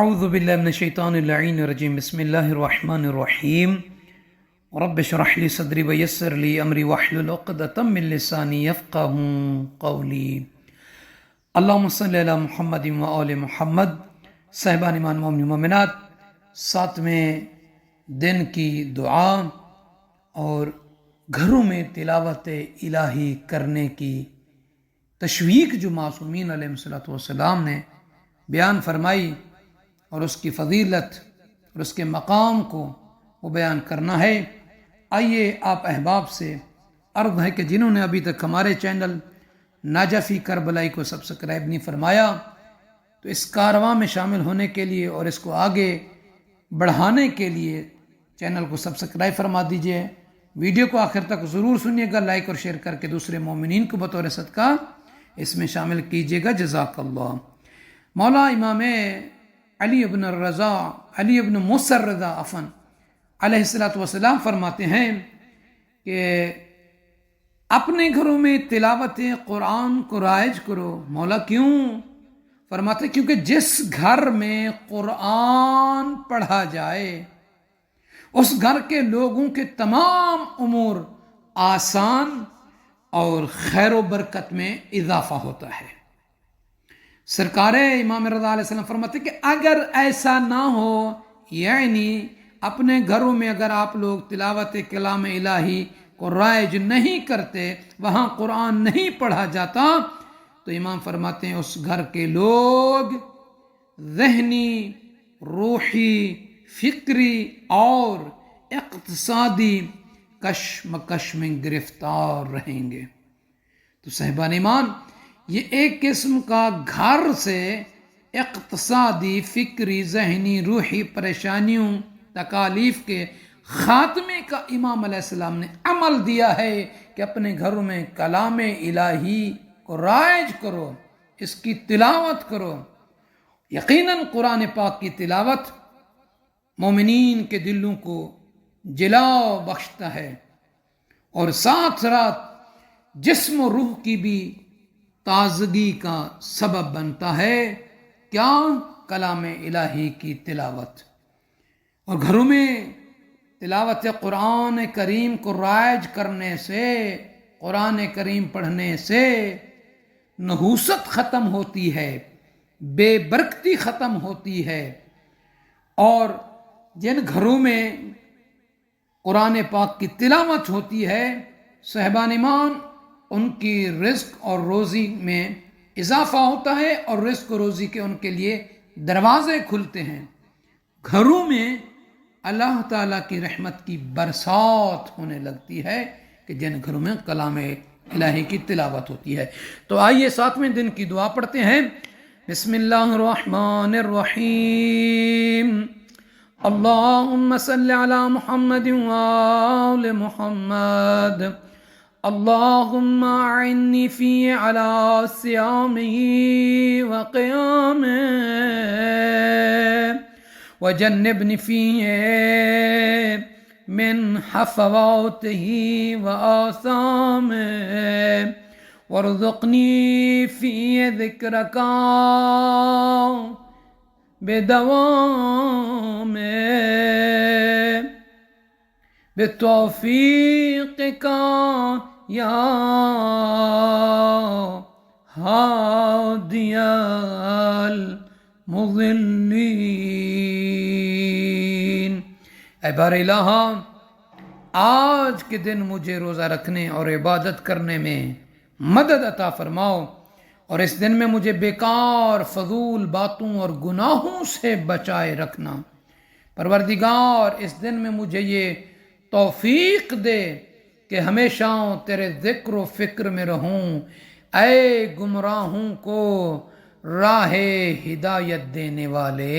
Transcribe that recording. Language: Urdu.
اعوذ باللہ من الشیطان اللعین الرجیم بسم اللہ الرحمن الرحیم رب اشرح لی صدری ویسر لی امری واحلل عقدۃ من لسانی یفقہوا قولی اللہم صلی علی محمد و آل محمد۔ صاحبان ایمان مومنین مومنات، 7ویں دن کی دعا اور گھروں میں تلاوت الہی کرنے کی تشویق جو معصومین علیہ السلام نے بیان فرمائی اور اس کی فضیلت اور اس کے مقام کو وہ بیان کرنا ہے۔ آئیے آپ احباب سے عرض ہے کہ جنہوں نے ابھی تک ہمارے چینل ناجفی کربلائی کو سبسکرائب نہیں فرمایا تو اس کارواں میں شامل ہونے کے لیے اور اس کو آگے بڑھانے کے لیے چینل کو سبسکرائب فرما دیجئے۔ ویڈیو کو آخر تک ضرور سنیے گا، لائک اور شیئر کر کے دوسرے مومنین کو بطور صدقہ اس میں شامل کیجیے گا۔ جزاک اللہ۔ مولا امام علی ابن موسیٰ رضا علیہ السلام فرماتے ہیں کہ اپنے گھروں میں تلاوت قرآن کو رائج کرو۔ مولا کیوں؟ فرماتے کیونکہ جس گھر میں قرآن پڑھا جائے اس گھر کے لوگوں کے تمام امور آسان اور خیر و برکت میں اضافہ ہوتا ہے۔ سرکار امام رضا علیہ السلام فرماتے کہ اگر ایسا نہ ہو، یعنی اپنے گھروں میں اگر آپ لوگ تلاوت کلام الہی کو رائج نہیں کرتے، وہاں قرآن نہیں پڑھا جاتا، تو امام فرماتے ہیں اس گھر کے لوگ ذہنی، روحی، فکری اور اقتصادی کشمکش میں گرفتار رہیں گے۔ تو صاحبان ایمان، یہ ایک قسم کا گھر سے اقتصادی، فکری، ذہنی، روحی پریشانیوں، تکالیف کے خاتمے کا امام علیہ السلام نے عمل دیا ہے کہ اپنے گھروں میں کلام الہی کو رائج کرو، اس کی تلاوت کرو۔ یقیناً قرآن پاک کی تلاوت مومنین کے دلوں کو جلا بخشتا ہے اور ساتھ ساتھ جسم و روح کی بھی تازگی کا سبب بنتا ہے۔ کیا؟ کلام الہی کی تلاوت۔ اور گھروں میں تلاوت قرآن کریم کو رائج کرنے سے، قرآن کریم پڑھنے سے نحوست ختم ہوتی ہے، بے برکتی ختم ہوتی ہے، اور جن گھروں میں قرآن پاک کی تلاوت ہوتی ہے، صاحبان ایمان، ان کی رزق اور روزی میں اضافہ ہوتا ہے اور رزق و روزی کے ان کے لیے دروازے کھلتے ہیں۔ گھروں میں اللہ تعالیٰ کی رحمت کی برسات ہونے لگتی ہے کہ جن گھروں میں کلام الہی کی تلاوت ہوتی ہے۔ تو آئیے 7ویں دن کی دعا پڑھتے ہیں۔ بسم اللہ الرحمن الرحیم۔ اللہم صلی علی محمد و آل محمد۔ اللہم اعنی فی علی صیامہ و قیامہ وجنبنی فیہ من حفواتہ و آثامہ وارزقنی فی ذکرک بدوام بتوفیقک یا ہادی المضلین۔ اے بار الہ، آج کے دن مجھے روزہ رکھنے اور عبادت کرنے میں مدد عطا فرماؤ، اور اس دن میں مجھے بیکار فضول باتوں اور گناہوں سے بچائے رکھنا۔ پروردگار، اس دن میں مجھے یہ توفیق دے کہ ہمیشہ تیرے ذکر و فکر میں رہوں۔ اے گمراہوں کو راہ ہدایت دینے والے۔